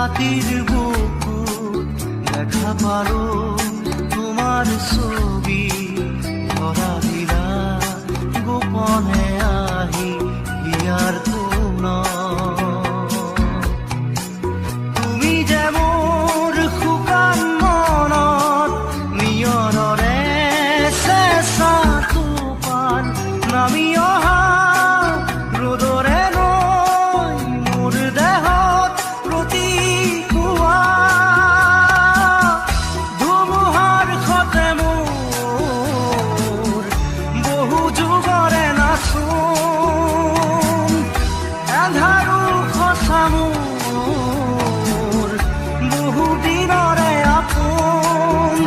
ৰাতিৰ বুকু দেখা পাৰো তোমাৰ ছবি ধৰা দিলা গোপনে আহি হিয়াৰ কোন তুমি যে মোৰ শুকান মনত নিয়ৰৰে চেঁচা টোপাল নামি অহা ৰ'দৰে নৈ মোৰ দেহত প্ৰতিকুৱা ধুমুহাৰ সতে মোৰ বহু যুগৰে নাচোন এন্ধাৰো সঁচা মোৰ বহু দিনৰে আপোন